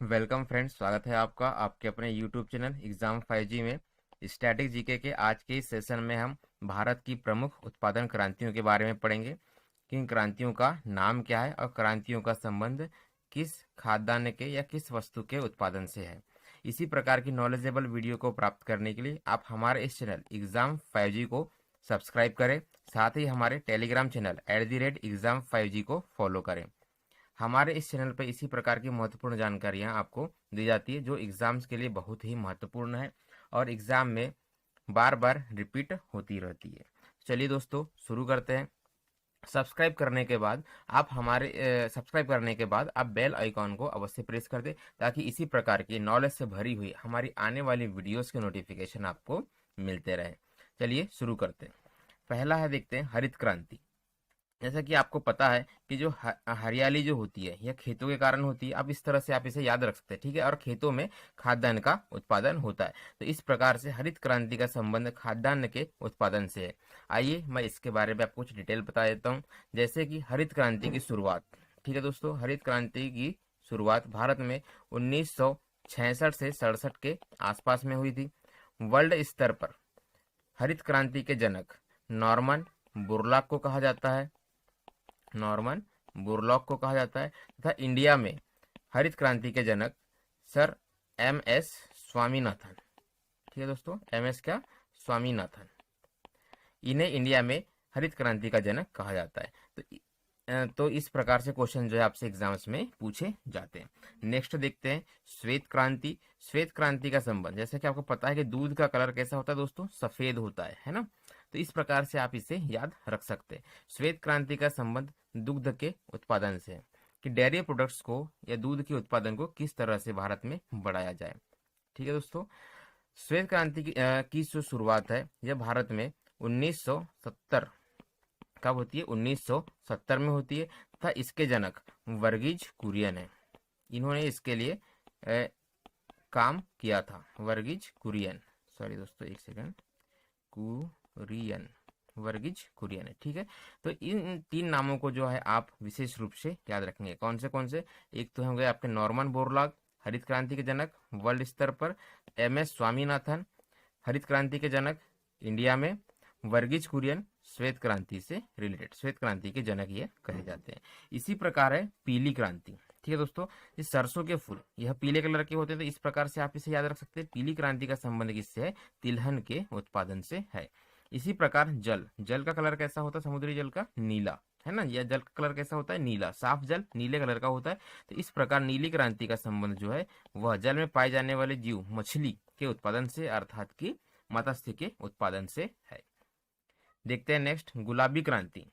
Welcome friends, स्वागत है आपका आपके अपने यूट्यूब चैनल एग्जाम 5G में। स्टैटिक जीके के आज के इस सेशन में हम भारत की प्रमुख उत्पादन क्रांतियों के बारे में पढ़ेंगे कि इन क्रांतियों का नाम क्या है और क्रांतियों का संबंध किस खाद्यान्न के या किस वस्तु के उत्पादन से है। इसी प्रकार की नॉलेजेबल वीडियो को प्राप्त करने के लिए आप हमारे इस चैनल एग्जाम 5G को सब्सक्राइब करें, साथ ही हमारे टेलीग्राम चैनल @exam5g को फॉलो करें। हमारे इस चैनल पर इसी प्रकार की महत्वपूर्ण जानकारियां आपको दी जाती है जो एग्जाम्स के लिए बहुत ही महत्वपूर्ण है और एग्जाम में बार बार रिपीट होती रहती है। चलिए दोस्तों, शुरू करते हैं। सब्सक्राइब करने के बाद आप बेल आइकॉन को अवश्य प्रेस कर दें ताकि इसी प्रकार की नॉलेज से भरी हुई हमारी आने वाली वीडियोस के नोटिफिकेशन आपको मिलते रहे। चलिए शुरू करते हैं। पहला है, देखते हैं हरित क्रांति। जैसा कि आपको पता है कि जो हरियाली जो होती है यह खेतों के कारण होती है। अब इस तरह से आप इसे याद रख सकते हैं, ठीक है। और खेतों में खाद्यान्न का उत्पादन होता है, तो इस प्रकार से हरित क्रांति का संबंध खाद्यान्न के उत्पादन से है। आइए मैं इसके बारे में आपको कुछ डिटेल बता देता हूँ। जैसे कि हरित क्रांति की शुरुआत, ठीक है दोस्तों, हरित क्रांति की शुरुआत भारत में 1966 से 67 के आसपास में हुई थी। वर्ल्ड स्तर पर हरित क्रांति के जनक नॉर्मन बोरलॉग को कहा जाता है, नॉर्मन बोरलॉग को कहा जाता है। तथा इंडिया में हरित क्रांति के जनक सर MS स्वामीनाथन, ठीक है दोस्तों, MS क्या, स्वामीनाथन। इन्हें इंडिया में हरित क्रांति का जनक कहा जाता है। तो इस प्रकार से क्वेश्चन जो है आपसे एग्जाम्स में पूछे जाते हैं। नेक्स्ट देखते हैं श्वेत क्रांति। श्वेत क्रांति का संबंध, जैसे कि आपको पता है कि दूध का कलर कैसा होता है दोस्तों, सफेद होता है ना। तो इस प्रकार से आप इसे याद रख सकते हैं। श्वेत क्रांति का संबंध दुग्ध के उत्पादन से है कि डेयरी प्रोडक्ट्स को या दूध के उत्पादन को किस तरह से भारत में बढ़ाया जाए, ठीक है दोस्तों। श्वेत क्रांति की जो शुरुआत है यह भारत में 1970, कब होती है, 1970 में होती है। तथा इसके जनक वर्गीज कुरियन है। इन्होंने इसके लिए काम किया था, वर्गीज कुरियन, सॉरी दोस्तों एक सेकंड, कुरियन, वर्गीज कुरियन है, ठीक है। तो इन तीन नामों को जो है आप विशेष रूप से याद रखेंगे। कौन से, एक तो होंगे आपके नॉर्मन बोरलॉग, हरित क्रांति के जनक वर्ल्ड स्तर पर। MS स्वामीनाथन, हरित क्रांति के जनक इंडिया में। वर्गीज कुरियन, श्वेत क्रांति से रिलेटेड, श्वेत क्रांति के जनक ये कहे जाते हैं। इसी प्रकार है पीली क्रांति, ठीक है दोस्तों। ये सरसों के फूल यह पीले कलर के होते हैं, तो इस प्रकार से आप इसे याद रख सकते हैं। पीली क्रांति का संबंध किससे है, तिलहन के उत्पादन से है। इसी प्रकार जल का कलर कैसा होता है, समुद्री जल का नीला, है ना। यह जल का कलर कैसा होता है, नीला, साफ जल नीले कलर का होता है। तो इस प्रकार नीली क्रांति का संबंध जो है वह जल में पाए जाने वाले जीव मछली के उत्पादन से, अर्थात की मत्स्य के उत्पादन से है। देखते हैं नेक्स्ट गुलाबी क्रांति।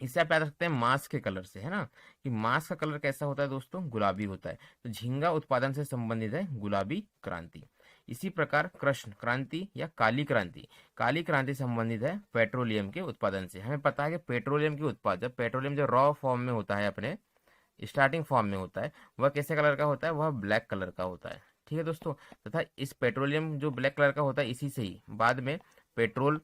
इससे आप याद रखते हैं मांस के कलर से, है ना, कि मांस का कलर कैसा होता है दोस्तों, गुलाबी होता है। तो झींगा उत्पादन से संबंधित है गुलाबी क्रांति। इसी प्रकार कृष्ण क्रांति या काली क्रांति, काली क्रांति संबंधित है पेट्रोलियम के उत्पादन से। हमें पता है कि पेट्रोलियम के उत्पाद, जब पेट्रोलियम जो रॉ फॉर्म में होता है, अपने स्टार्टिंग फॉर्म में होता है, वह कैसे कलर का होता है, वह ब्लैक कलर का होता है, ठीक है दोस्तों। तथा इस पेट्रोलियम जो ब्लैक कलर का होता है, इसी से ही बाद में पेट्रोल,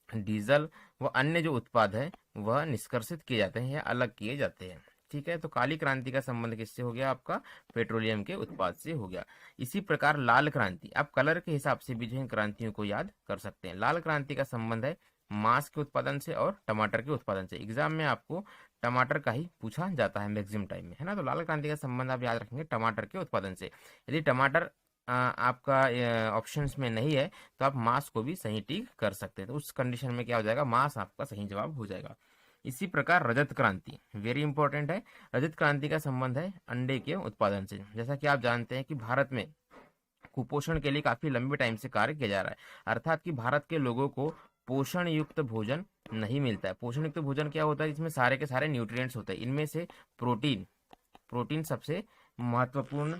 डीजल व अन्य जो उत्पाद है वह निष्कर्षित किए जाते हैं या अलग किए जाते हैं, ठीक है। तो काली क्रांति का संबंध किससे हो गया, आपका पेट्रोलियम के उत्पाद से हो गया। इसी प्रकार लाल क्रांति, आप कलर के हिसाब से भी जो है क्रांतियों को याद कर सकते हैं। लाल क्रांति का संबंध है मांस के उत्पादन से और टमाटर के उत्पादन से। एग्जाम में आपको टमाटर का ही पूछा जाता है मैक्सिमम टाइम में, है ना। तो लाल क्रांति का संबंध आप याद रखेंगे टमाटर के उत्पादन से। यदि टमाटर आपका ऑप्शंस में नहीं है तो आप मांस को भी सही टिक कर सकते हैं। तो उस कंडीशन में क्या हो जाएगा, मांस आपका सही जवाब हो जाएगा। इसी प्रकार रजत क्रांति वेरी इंपॉर्टेंट है। रजत क्रांति का संबंध है अंडे के उत्पादन से। जैसा कि आप जानते हैं कि भारत में कुपोषण के लिए काफी लंबे टाइम से कार्य किया जा रहा है, अर्थात कि भारत के लोगों को पोषण युक्त भोजन नहीं मिलता है। पोषण युक्त भोजन क्या होता है, जिसमें सारे के सारे न्यूट्रिएंट्स होते हैं। इनमें से प्रोटीन प्रोटीन सबसे महत्वपूर्ण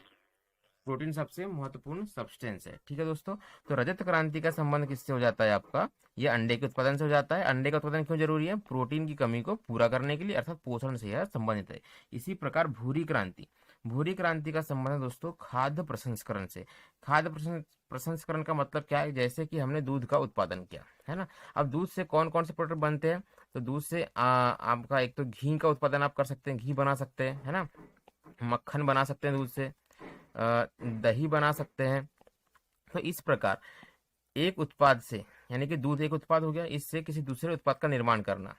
प्रोटीन सबसे महत्वपूर्ण सब्सटेंस है, ठीक है दोस्तों। तो रजत क्रांति का संबंध किससे हो जाता है, आपका ये अंडे के उत्पादन से हो जाता है। अंडे का उत्पादन क्यों जरूरी है, प्रोटीन की कमी को पूरा करने के लिए, अर्थात पोषण से यह संबंधित है। इसी प्रकार भूरी क्रांति, भूरी क्रांति का संबंध है दोस्तों खाद्य प्रसंस्करण से। प्रसंस्करण का मतलब क्या है, जैसे कि हमने दूध का उत्पादन किया, है ना। अब दूध से कौन कौन से प्रोडक्ट बनते हैं, तो दूध से आपका एक तो घी का उत्पादन आप कर सकते हैं, घी बना सकते हैं, है ना, मक्खन बना सकते हैं दूध से। दही बना सकते हैं। तो इस प्रकार एक उत्पाद से, यानी कि दूध एक उत्पाद हो गया, इससे किसी दूसरे उत्पाद का निर्माण करना,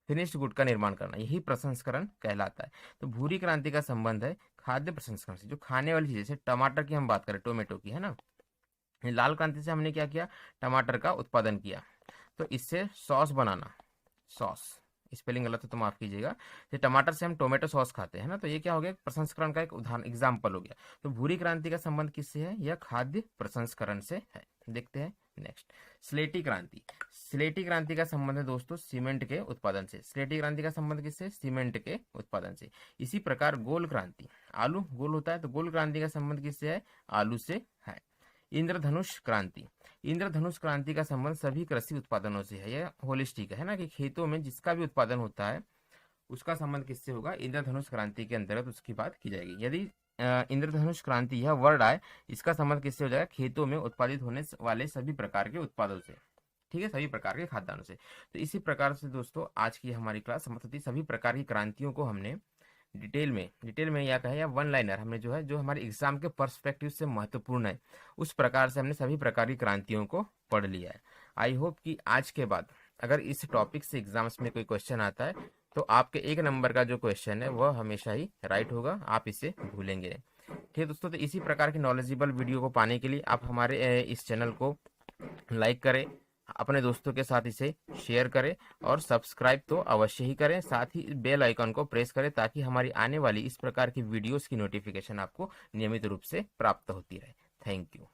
फिनिश्ड गुड का निर्माण करना, यही प्रसंस्करण कहलाता है। तो भूरी क्रांति का संबंध है खाद्य प्रसंस्करण से, जो खाने वाली चीज, जैसे टमाटर की हम बात करें, टोमेटो की, है ना। लाल क्रांति से हमने क्या किया, टमाटर का उत्पादन किया, तो इससे सॉस बनाना, सॉस, स्पेलिंग गलत है तो माफ कीजिएगा। तो टमाटर से हम टोमेटो सॉस खाते हैं ना, तो ये क्या हो गया, प्रसंस्करण का एक उदाहरण, एग्जाम्पल हो गया। तो भूरी क्रांति का संबंध किससे है, यह खाद्य प्रसंस्करण से है। देखते हैं नेक्स्ट, स्लेटी क्रांति। स्लेटी क्रांति का संबंध है दोस्तों सीमेंट के उत्पादन से। स्लेटी क्रांति का संबंध किससे, सीमेंट के उत्पादन से। इसी प्रकार गोल क्रांति, आलू गोल होता है, तो गोल क्रांति का संबंध किससे है, आलू से है। इंद्रधनुष क्रांति, इंद्रधनुष क्रांति का संबंध सभी कृषि उत्पादनों से है। यह होलिस्टिक है ना, कि खेतों में जिसका भी उत्पादन होता है उसका संबंध किससे होगा, इंद्रधनुष क्रांति के अंतर्गत उसकी बात की जाएगी। यदि इंद्रधनुष क्रांति यह वर्ड आए, इसका संबंध किससे हो जाएगा, खेतों में उत्पादित होने वाले सभी प्रकार के उत्पादों से, ठीक है, सभी प्रकार के खाद्यान्नों से। तो इसी प्रकार से दोस्तों आज की हमारी क्लास समाप्त होती है। सभी प्रकार की क्रांतियों को हमने डिटेल में या कहे या वन लाइनर हमने जो है, जो हमारे एग्जाम के पर्सपेक्टिव से महत्वपूर्ण है, उस प्रकार से हमने सभी प्रकार की क्रांतियों को पढ़ लिया है। आई होप कि आज के बाद अगर इस टॉपिक से एग्जाम्स में कोई क्वेश्चन आता है तो आपके 1 नंबर का जो क्वेश्चन है वह हमेशा ही राइट होगा, आप इसे भूलेंगे नहीं। ठीक है दोस्तों, तो इसी प्रकार की नॉलेजेबल वीडियो को पाने के लिए आप हमारे इस चैनल को लाइक करें, अपने दोस्तों के साथ इसे शेयर करें और सब्सक्राइब तो अवश्य ही करें, साथ ही बेल आइकन को प्रेस करें ताकि हमारी आने वाली इस प्रकार की वीडियोस की नोटिफिकेशन आपको नियमित रूप से प्राप्त होती रहे। Thank you.